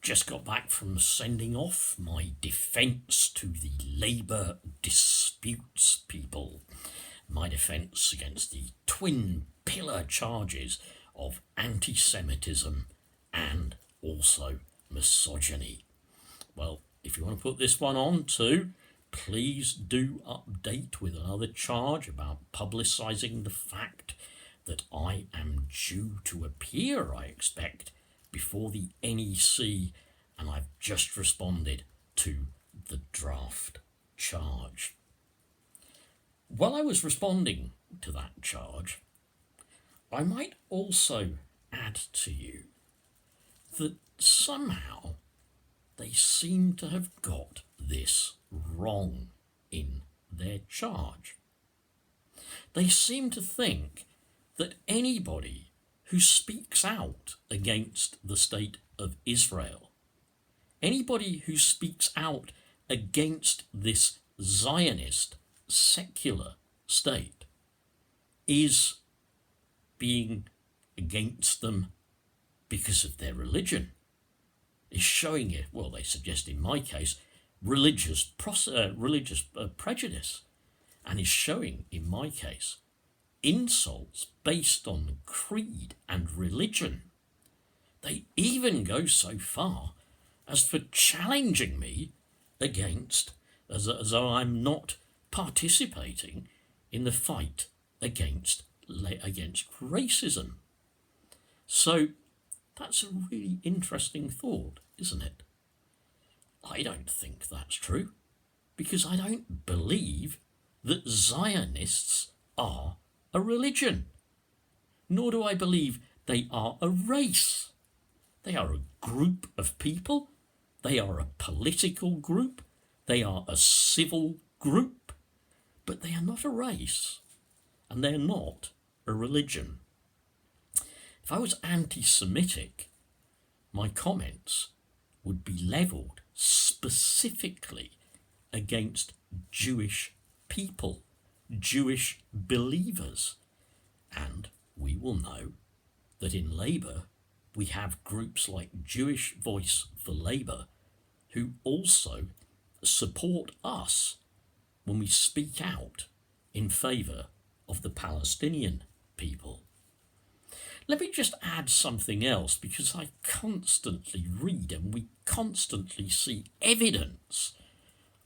just got back from sending off my defence to the Labour disputes people. My defence against the twin pillar charges of anti-Semitism and also misogyny. Well, if you want to put this one on too, please do update with another charge about publicising the fact that I am due to appear, I expect, before the NEC, and I've just responded to the draft charge. While I was responding to that charge, I might also add to you that somehow they seem to have got this wrong in their charge. They seem to think that anybody who speaks out against the state of Israel, anybody who speaks out against this Zionist secular state, is being against them because of their religion, is showing it, well, they suggest in my case, religious prejudice, and is showing, in my case, insults based on creed and religion. They even go so far as for challenging me against, as though I'm not participating in the fight against racism. So that's a really interesting thought, isn't it? I don't think that's true, because I don't believe that Zionists are a religion, nor do I believe they are a race. They are a group of people, they are a political group, they are a civil group, but they are not a race, and they're not a religion. If I was anti-Semitic, my comments would be levelled specifically against Jewish people, Jewish believers. And we will know that in Labour we have groups like Jewish Voice for Labour who also support us when we speak out in favour of the Palestinian people. Let me just add something else, because I constantly read and we constantly see evidence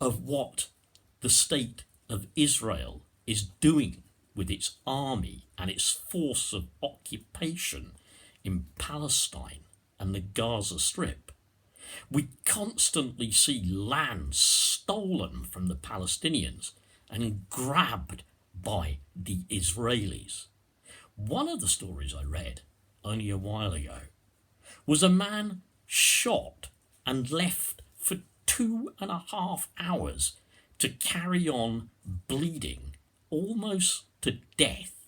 of what the state of Israel is doing with its army and its force of occupation in Palestine and the Gaza Strip. We constantly see land stolen from the Palestinians and grabbed by the Israelis. One of the stories I read only a while ago was a man shot and left for 2.5 hours to carry on bleeding almost to death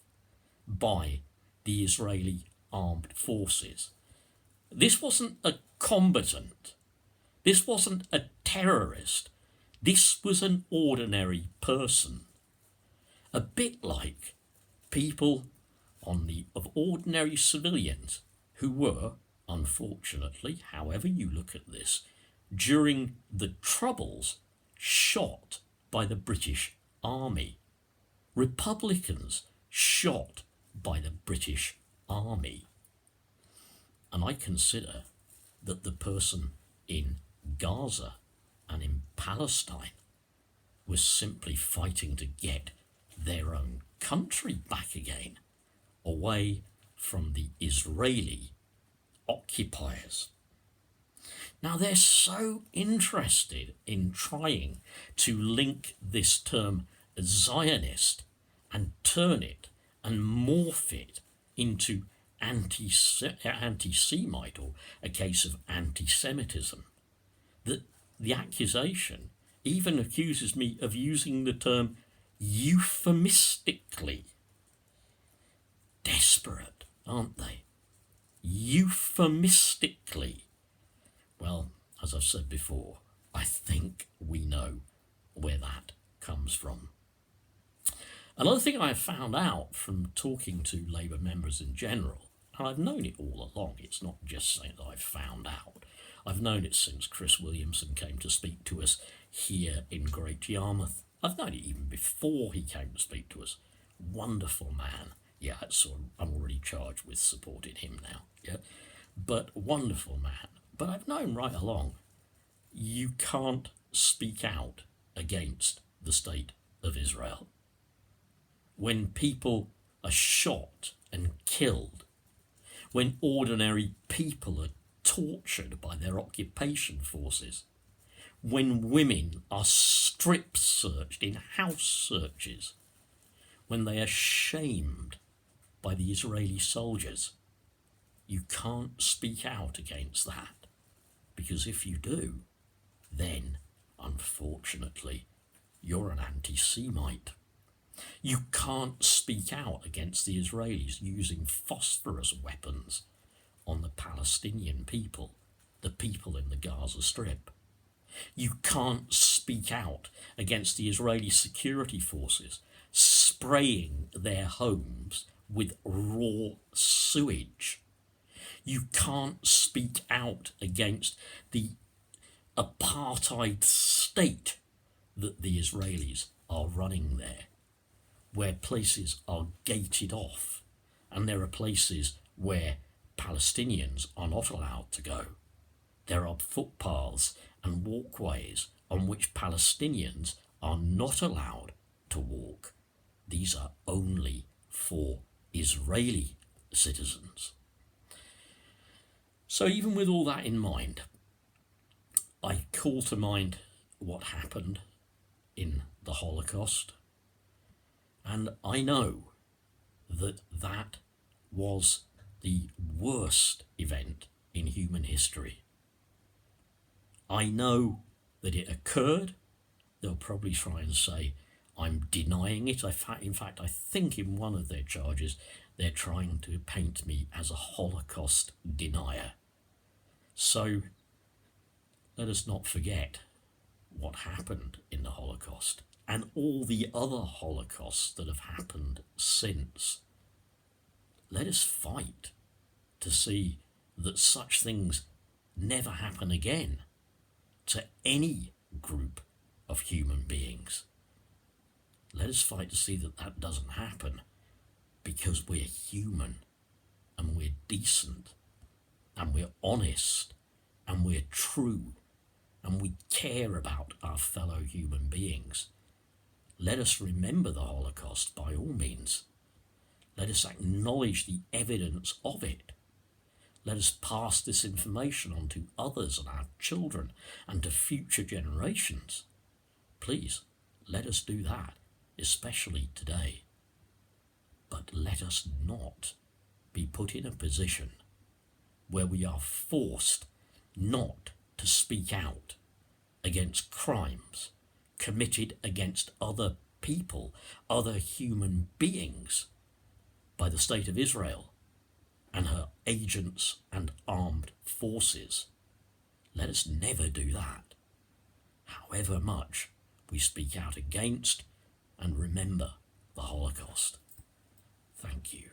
by the Israeli armed forces. This wasn't a combatant. This wasn't a terrorist. This was an ordinary person. A bit like people of ordinary civilians who were, unfortunately, however you look at this, during the Troubles, shot by the British Army. Republicans shot by the British Army. And I consider that the person in Gaza and in Palestine was simply fighting to get their own country back again, away from the Israeli occupiers. Now, they're so interested in trying to link this term Zionist and turn it and morph it into anti-Semite, or a case of anti-Semitism, that the accusation even accuses me of using the term euphemistically. Desperate, aren't they? Euphemistically. Well, as I've said before, I think we know where that comes from. Another thing I have found out from talking to Labour members in general, and I've known it all along, it's not just something that I've found out, I've known it since Chris Williamson came to speak to us here in Great Yarmouth. I've known it even before he came to speak to us. Wonderful man. Yeah, so I'm already charged with supporting him now. Yeah, but wonderful man. But I've known right along, you can't speak out against the state of Israel. When people are shot and killed, when ordinary people are tortured by their occupation forces, when women are strip searched in house searches, when they are shamed by the Israeli soldiers, you can't speak out against that, because if you do, then, unfortunately, you're an antisemite. You can't speak out against the Israelis using phosphorus weapons on the Palestinian people, the people in the Gaza Strip. You can't speak out against the Israeli security forces spraying their homes with raw sewage. You can't speak out against the apartheid state that the Israelis are running there, where places are gated off and there are places where Palestinians are not allowed to go. There are footpaths and walkways on which Palestinians are not allowed to walk. These are only for Israeli citizens. So even with all that in mind, I call to mind what happened in the Holocaust, and I know that that was the worst event in human history. I know that it occurred. They'll probably try and say I'm denying it. In fact, I think in one of their charges, they're trying to paint me as a Holocaust denier. So let us not forget what happened in the Holocaust and all the other Holocausts that have happened since. Let us fight to see that such things never happen again to any group of human beings. Let us fight to see that that doesn't happen, because we're human and we're decent and we're honest and we're true and we care about our fellow human beings. Let us remember the Holocaust by all means. Let us acknowledge the evidence of it. Let us pass this information on to others and our children and to future generations. Please, let us do that, especially today. But let us not be put in a position where we are forced not to speak out against crimes committed against other people, other human beings, by the state of Israel and her agents and armed forces. Let us never do that, however much we speak out against and remember the Holocaust. Thank you.